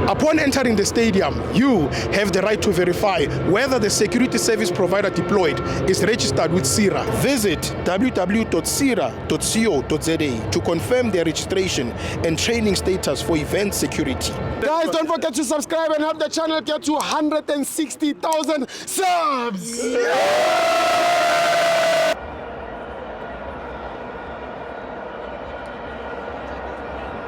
Upon entering the stadium, you have the right to verify whether the security service provider deployed is registered with SIRA. Visit www.sira.co.za to confirm their registration and training status for event security. Guys, don't forget to subscribe and help the channel get to 160,000 subs!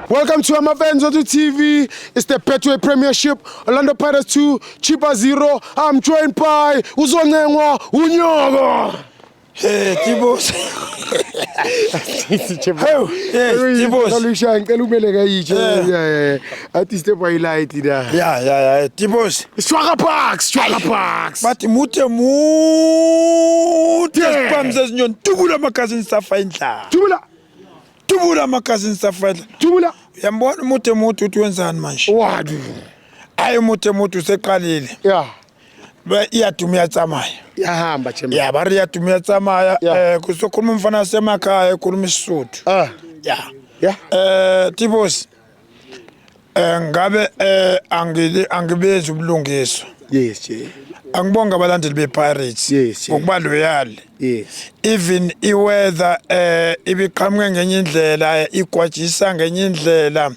Welcome to Amavenzo TV. It's the Betway Premiership. Orlando Pirates 2, Chippa 0. I'm joined by Uzonengwa Unyogo. Hey, Tibos. Hey, Tibos. Yeah. Tibos. Swagger Parks. But mute. Spam says nyon. Tubula makazin safainta. Tubula makazin safainta. Tubula. Yambona mute tuwenzani manje. Wadu. Ayi mute seqalile. Yeah. Ba iyatumia tsamaya. Yahamba chema. Yeah, bari iyatumia tsamaya. Kusokhuluma umfana semakhaya ekhuluma isisuthu. Yeah. Tibos. Ngabe angibezi ubulungiswa. Yes. Angibonga abalandeli bePirates. Yes. Ngokuba loyal. Yes. Even iweather ibiqhamuke ngenye indlela igwajisa ngenye indlela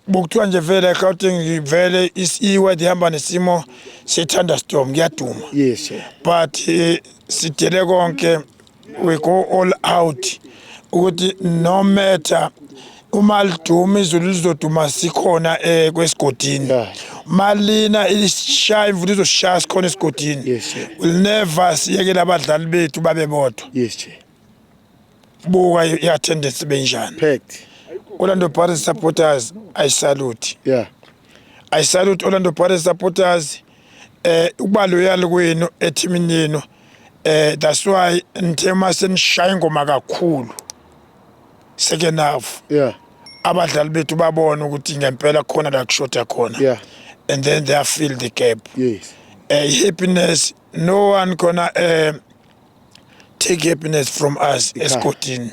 bokuthiwa nje vele Gauteng vele iweather ihamba nesimo se-thunderstorm kuyaduma. Yes. But sidele konke we go all out ukuthi no matter uma liduma izulu lizoduma sikhona kwesigodini. Malina ilishaya imvula izoshaya sikhona esigodini. Yes. Will never siyekela abadlali bethu babe bodwa. Yes. Buka i-attendance benjani. Packed. Orlando Pirates supporters, I salute. Yeah. I salute Orlando Pirates supporters. Ukuba loyal kwenu ethimini yenu. That's why nithema senishaya ingoma kakhulu. Second half. Yeah. Abadlali bethu babona ukuthi ngempela khona la kushota khona. Yeah. And then they fill the gap. Yes. Happiness, no one gonna take happiness from us escorting.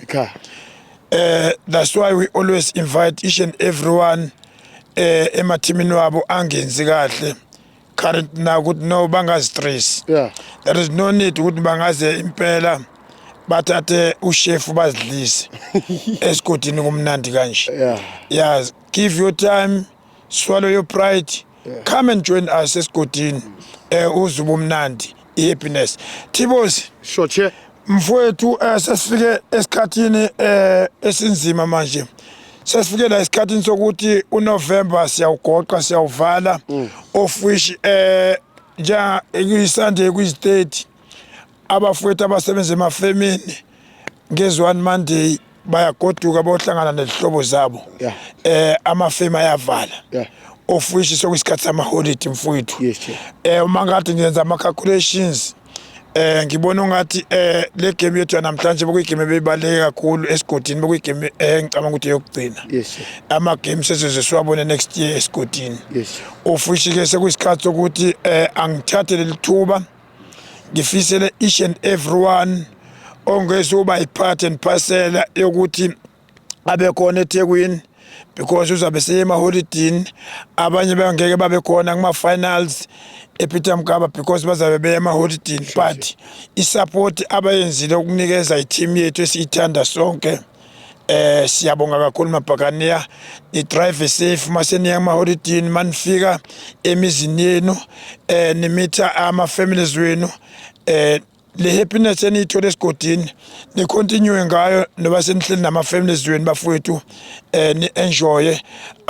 That's why we always invite each and everyone emathimini wabo angenzi kahle. Current now good no banga stress. Yeah. There is no need ukuthi bangaze impela bathathe ushefu bazidlise escorting kumnandi kanje. Yeah. Give your time, swallow your pride. Yeah. Come and join us esgodini uzubumnandi happiness. Tibos Sure. Mfowethu sesifike esikhathini esinzima manje. Sesifike la esikhathini sokuthi uNovember siyawugoqa siyawuvala of which nja eyiSunday kwi-state abafowethu abasebenza emafemini ngezwe Monday bayagoduka bohlangana nezihlobo zabo. Amafema ayavala. Of which sokuyisikhathi sama-holiday mfowethu. Yes. Uma ngathi ngenza ama-calculations ngibona ungathi le game yethu namhlanje bokuyigame ebeyibaluleke kakhulu esigodini bokuyigame ngicabanga ukuthi yokugcina. Yes. Ama-games esizoze siwabone next year esigodini. Yes. Of which-ke sekuyisikhathi sokuthi angithathe leli thuba ngifisele each and everyone ongezuba i-part and parcel yokuthi abe khona eThekwini because uzabe seyema-holidini abanye bangeke babe khona kuma-finals ePeter Mokaba because bazabe beyema-holidini but isupport abayenzile ukunikeza i-team yethu esiyithanda sonke siyabonga kakhulu mabhakaniya ni-drive safe maseniya kuma-holidini manifika emizini yenu nimitha ama-families wenu le happiness eniyithola esigodini ni continue ngayo noba senihleli nama-families wenu bafowethu ni enjoy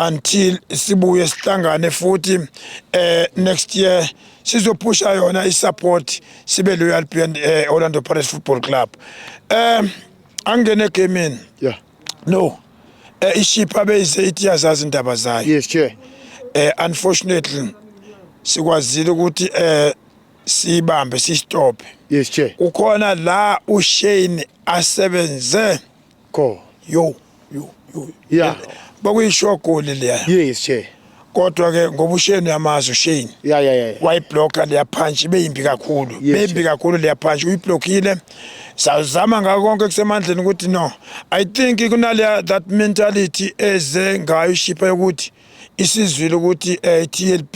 until sibuye sihlangane futhi next year sizophusha yona isupport sibe loyal beyond Orlando Pirates Football Club. Angene egameni. Yeah. No. Ishipha beyize ithi yazazi indaba zayo. Yes, chair. Unfortunately sikwazile ukuthi sibambe stop. Yes, chair. Ukhona la uShane asebenze yo Yeah. Bokuyishogoli leya. Yes, chair. Kodwa ke ngoba uShane yamazi uShane. Yeah. Wayiblocker leya punch beyimbi kakhulu. Beyimbi kakhulu leya punch uyiblockile. Sawuzama ngako konke kusemandleni ukuthi no. I think kunale that mentality eze ngayo ishipha ukuthi isizwile ukuthi TLP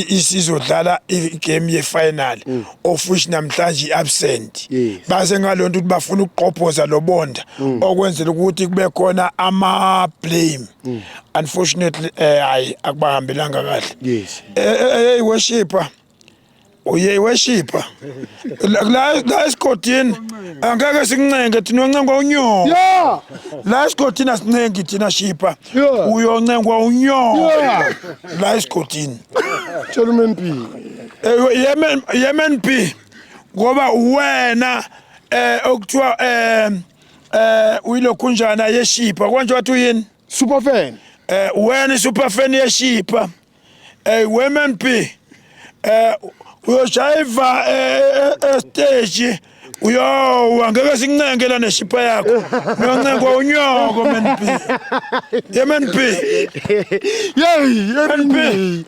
isizodlala igame ye-final of which namhlanje i-absent base ngalonto ukuthi bafuna ukuqophoza lobonda okwenzela ukuthi kube khona ama-blame unfortunately hayi akubahambelanga kahle hey worshipper worshipper la esigodini angeke sikuncenge thina uyoncengwa unyoko la esigodini asincengi thina shipper uyoncengwa unyoko la esigodini Gentleman P. Yemen P ngoba wena okuthiwa uyilokhunjana yeshipper konje wathi uyini Super fan. wena super fan yeshipper Yemen P uyoshayva stage angeke sikuncenge la neshipha yakho uyoncengwa unyoko Yemen P Yemen P.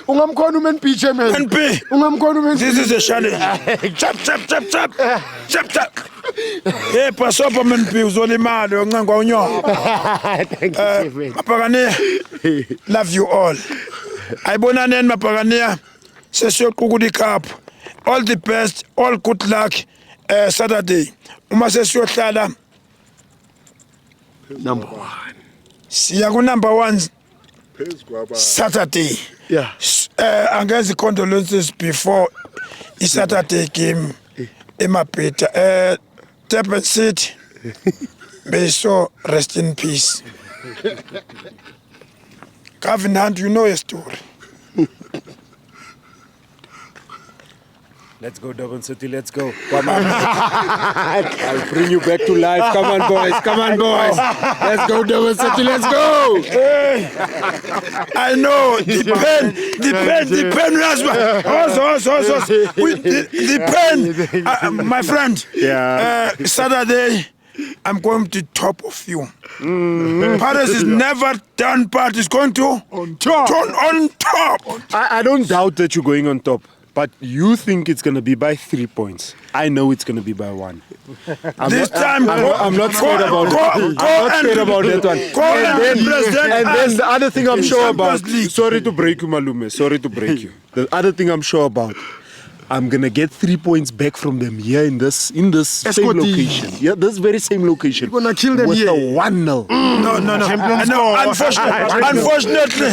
Ungamkhona uMen P chairman. Yemen P Ungamkhona uMen P. this is a challenge chap hey pasopa Men P uzolimala uyoncengwa unyoko Thank you chairman. Mapakane love you all ayibonaneni mapakane sesiyoqukula icup all the best all good luck Saturday uma sesiyohlala Number 1. siya ku number 1 Saturday Yeah. angezi condolences before I Saturday game eMabhida Durban City may so rest in peace. Gavin Hunt, you know a story. Let's go, Durban City, let's go. Come on. I'll bring you back to life. Come on, boys. Come on, boys. Let's go, Durban City, let's go. Hey, I know, the pen, the pen, my friend. Yeah. Saturday, I'm going to top of you. Paris is never done, but it's going to turn on top. I don't doubt that you're going on top, but you think it's going to be by 3 points. I know it's going to be by 1. I'm not scared about that. I'm not scared about that one. And then the other thing I'm sure about, sorry to break you, Malume, sorry to break you. The other thing I'm sure about, I'm gonna get 3 points back from them here in this same location. Yeah, this very same location. You're gonna kill them with here. a 1-0. No, unfortunately,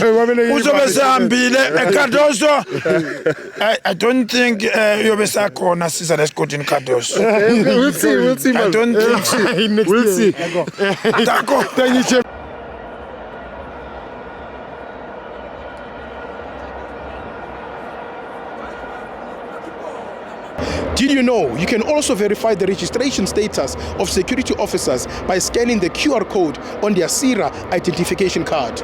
I don't think you'll be Sakona Cesar Escort in Cardos. We'll see, man. I don't think so. We'll see. Thank you, Chairman. Did you know you can also verify the registration status of security officers by scanning the QR code on their SIRA identification card?